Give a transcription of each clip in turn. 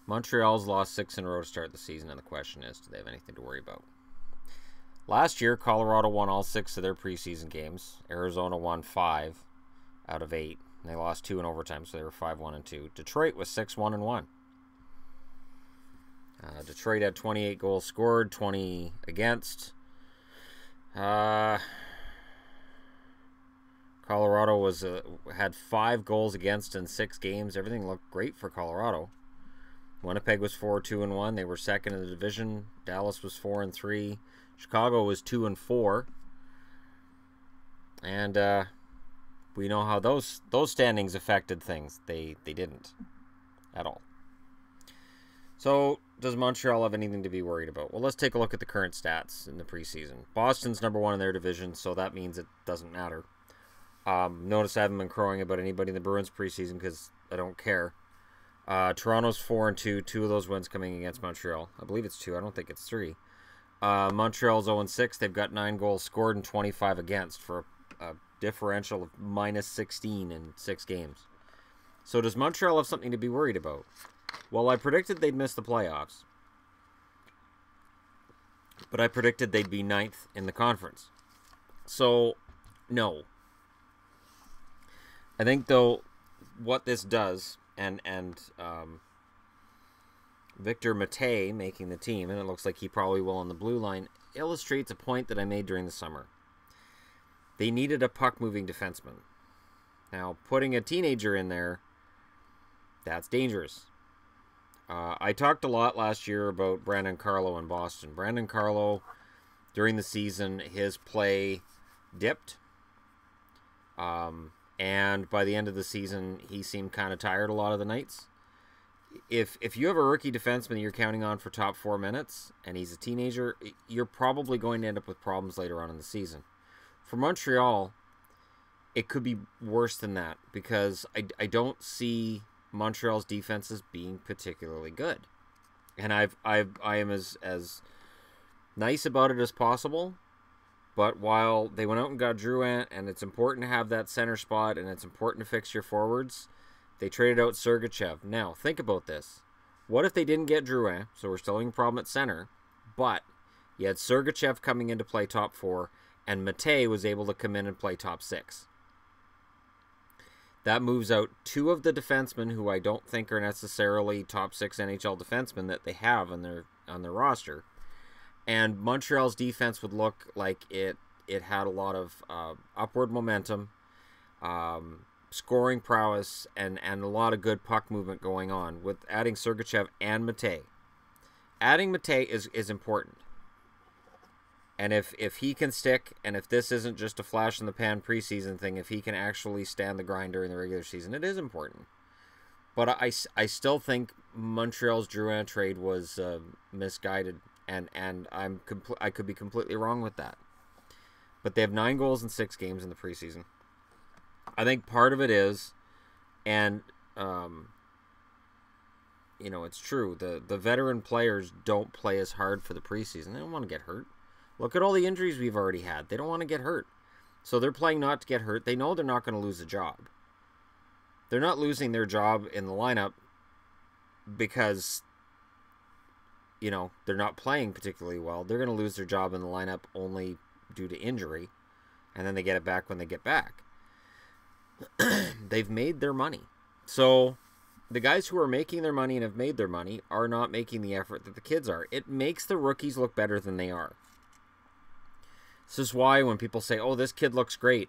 Montreal's lost 6 in a row to start the season, and the question is, do they have anything to worry about? Last year, Colorado won all 6 of their preseason games. Arizona won 5 out of 8. And they lost 2 in overtime, so they were 5-1-2. Detroit was 6-1-1. Detroit had 28 goals scored, 20 against. Colorado had 5 goals against in 6 games. Everything looked great for Colorado. Winnipeg was 4-2-1. They were second in the division. Dallas was 4-3. Chicago was 2-4. And we know how those standings affected things. They didn't at all. So, does Montreal have anything to be worried about? Well, let's take a look at the current stats in the preseason. Boston's number 1 in their division, so that means it doesn't matter. Notice I haven't been crowing about anybody in the Bruins preseason because I don't care. Toronto's 4-2. 2 of those wins coming against Montreal. I believe it's 2. I don't think it's 3. Montreal's 0-6. They've got 9 goals scored and 25 against for a differential of -16 in 6 games. So does Montreal have something to be worried about? Well, I predicted they'd miss the playoffs. But I predicted they'd be 9th in the conference. So, no. I think, though, what this does, and Victor Mete making the team, and it looks like he probably will on the blue line, illustrates a point that I made during the summer. They needed a puck-moving defenseman. Now, putting a teenager in there, that's dangerous. I talked a lot last year about Brandon Carlo in Boston. Brandon Carlo, during the season, his play dipped. And by the end of the season, he seemed kind of tired a lot of the nights. If you have a rookie defenseman you're counting on for top 4 minutes, and he's a teenager, you're probably going to end up with problems later on in the season. For Montreal, it could be worse than that, because I don't see Montreal's defenses being particularly good. And I am as nice about it as possible. But while they went out and got Drouin, and it's important to have that center spot, and it's important to fix your forwards, they traded out Sergachev. Now, think about this. What if they didn't get Drouin? So we're still having a problem at center. But you had Sergachev coming in to play top 4, and Mate was able to come in and play top 6. That moves out 2 of the defensemen who I don't think are necessarily top 6 NHL defensemen that they have on their roster. And Montreal's defense would look like it had a lot of upward momentum, scoring prowess, and a lot of good puck movement going on with adding Sergachev and Mate. Adding Mate is important. And if he can stick, and if this isn't just a flash-in-the-pan preseason thing, if he can actually stand the grind during the regular season, it is important. But I still think Montreal's Drouin trade was misguided. And I could be completely wrong with that. But they have 9 goals in 6 games in the preseason. I think part of it is, and it's true. The veteran players don't play as hard for the preseason. They don't want to get hurt. Look at all the injuries we've already had. They don't want to get hurt. So they're playing not to get hurt. They know they're not going to lose a job. They're not losing their job in the lineup because they're not playing particularly well. They're going to lose their job in the lineup only due to injury, and then they get it back when they get back. They've made their money. So the guys who are making their money and have made their money are not making the effort that the kids are. It makes the rookies look better than they are. This is why when people say, oh, this kid looks great,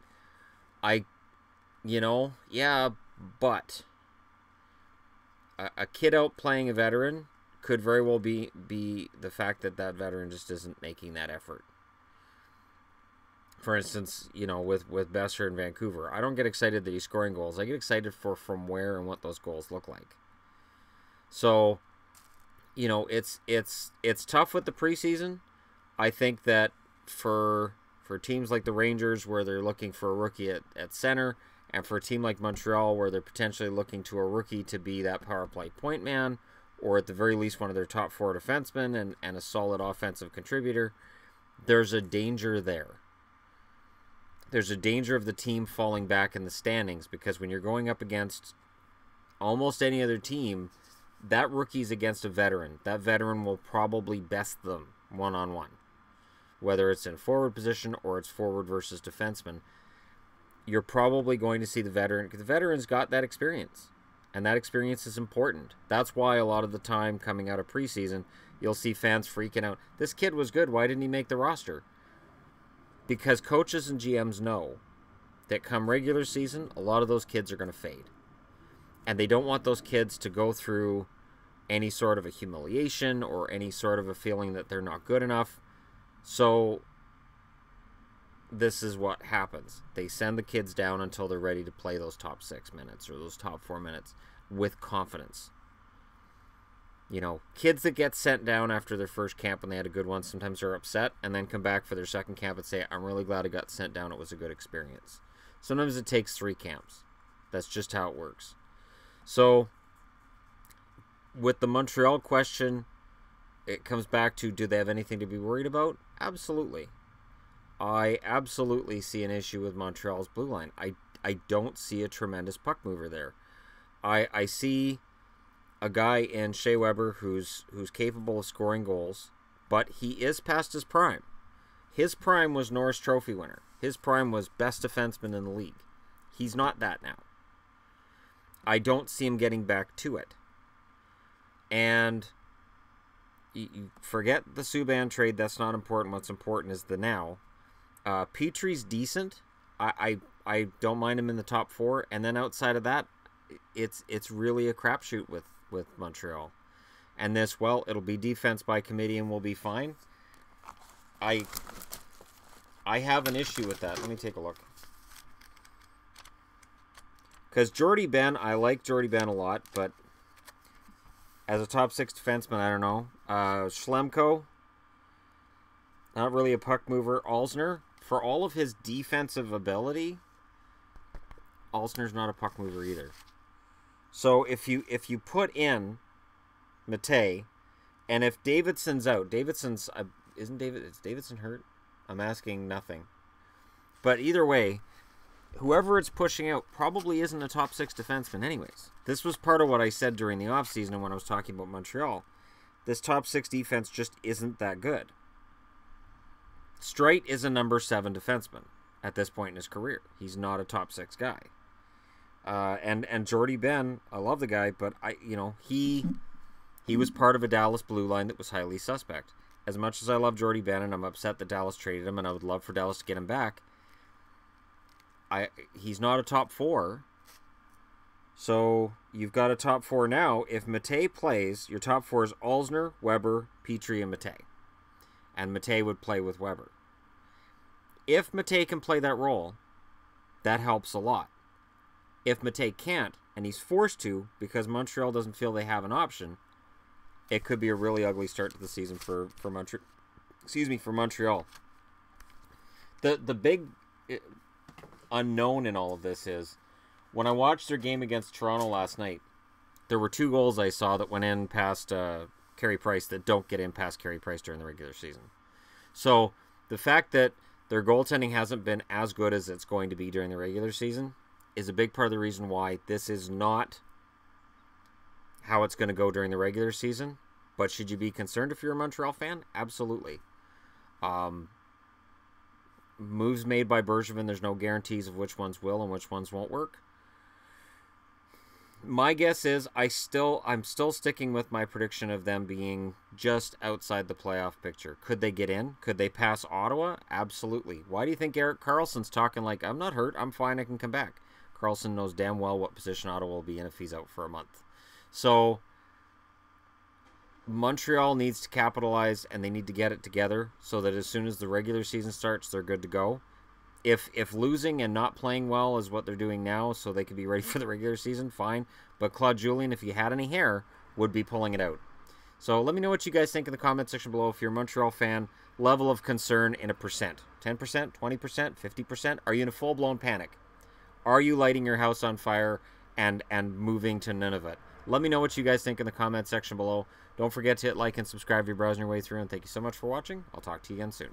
yeah, but a kid out playing a veteran could very well be the fact that veteran just isn't making that effort. For instance, with Besser in Vancouver, I don't get excited that he's scoring goals. I get excited from where and what those goals look like. So, it's tough with the preseason. I think that for teams like the Rangers, where they're looking for a rookie at center, and for a team like Montreal, where they're potentially looking to a rookie to be that power play point man, or at the very least one of their top 4 defensemen and a solid offensive contributor, there's a danger there. There's a danger of the team falling back in the standings, because when you're going up against almost any other team, that rookie's against a veteran. That veteran will probably best them one-on-one. Whether it's in forward position or it's forward versus defenseman, you're probably going to see the veteran, because the veteran's got that experience. And that experience is important. That's why a lot of the time coming out of preseason, you'll see fans freaking out. This kid was good. Why didn't he make the roster? Because coaches and GMs know that come regular season, a lot of those kids are going to fade. And they don't want those kids to go through any sort of a humiliation or any sort of a feeling that they're not good enough. So this is what happens. They send the kids down until they're ready to play those top 6 minutes or those top 4 minutes with confidence. You know, kids that get sent down after their first camp when they had a good one sometimes are upset and then come back for their second camp and say, I'm really glad I got sent down. It was a good experience. Sometimes it takes 3 camps. That's just how it works. So, with the Montreal question, it comes back to, do they have anything to be worried about? Absolutely. I absolutely see an issue with Montreal's blue line. I don't see a tremendous puck mover there. I see a guy in Shea Weber who's capable of scoring goals, but he is past his prime. His prime was Norris Trophy winner. His prime was best defenseman in the league. He's not that now. I don't see him getting back to it. And you forget the Subban trade. That's not important. What's important is the now. Petrie's decent. I don't mind him in the top 4. And then outside of that, it's really a crapshoot with Montreal. And this, well, it'll be defense by committee and we'll be fine. I have an issue with that. Let me take a look. Because Jordy Ben, I like Jordy Ben a lot, but as a top 6 defenseman, I don't know. Schlemko, not really a puck mover. Alzner, for all of his defensive ability, Alzner's not a puck mover either. So if you put in Matei, and if Davidson's out, is Davidson hurt? I'm asking nothing. But either way, whoever it's pushing out probably isn't a top 6 defenseman anyways. This was part of what I said during the offseason and when I was talking about Montreal. This top 6 defense just isn't that good. Streit is a number 7 defenseman at this point in his career. He's not a top 6 guy. And Jordy Ben, I love the guy, but he was part of a Dallas blue line that was highly suspect. As much as I love Jordy Ben and I'm upset that Dallas traded him and I would love for Dallas to get him back, he's not a top 4. So you've got a top 4 now. If Matei plays, your top 4 is Alzner, Weber, Petrie, and Matei. And Matei would play with Weber. If Matei can play that role, that helps a lot. If Matei can't, and he's forced to because Montreal doesn't feel they have an option, it could be a really ugly start to the season for Montreal. The big unknown in all of this is, when I watched their game against Toronto last night, there were 2 goals I saw that went in past Carey Price that don't get in past Carey Price during the regular season. So the fact that their goaltending hasn't been as good as it's going to be during the regular season is a big part of the reason why this is not how it's going to go during the regular season. But should you be concerned if you're a Montreal fan? Absolutely. Moves made by Bergevin, there's no guarantees of which ones will and which ones won't work. My guess is I'm still sticking with my prediction of them being just outside the playoff picture. Could they get in? Could they pass Ottawa? Absolutely. Why do you think Erik Karlsson's talking like, I'm not hurt, I'm fine, I can come back? Karlsson knows damn well what position Ottawa will be in if he's out for a month. So Montreal needs to capitalize and they need to get it together so that as soon as the regular season starts, they're good to go. If losing and not playing well is what they're doing now so they can be ready for the regular season, fine. But Claude Julien, if he had any hair, would be pulling it out. So let me know what you guys think in the comment section below. If you're a Montreal fan, level of concern in a percent. 10%, 20%, 50%? Are you in a full-blown panic? Are you lighting your house on fire and moving to Nunavut? Let me know what you guys think in the comment section below. Don't forget to hit like and subscribe if you're browsing your way through. And thank you so much for watching. I'll talk to you again soon.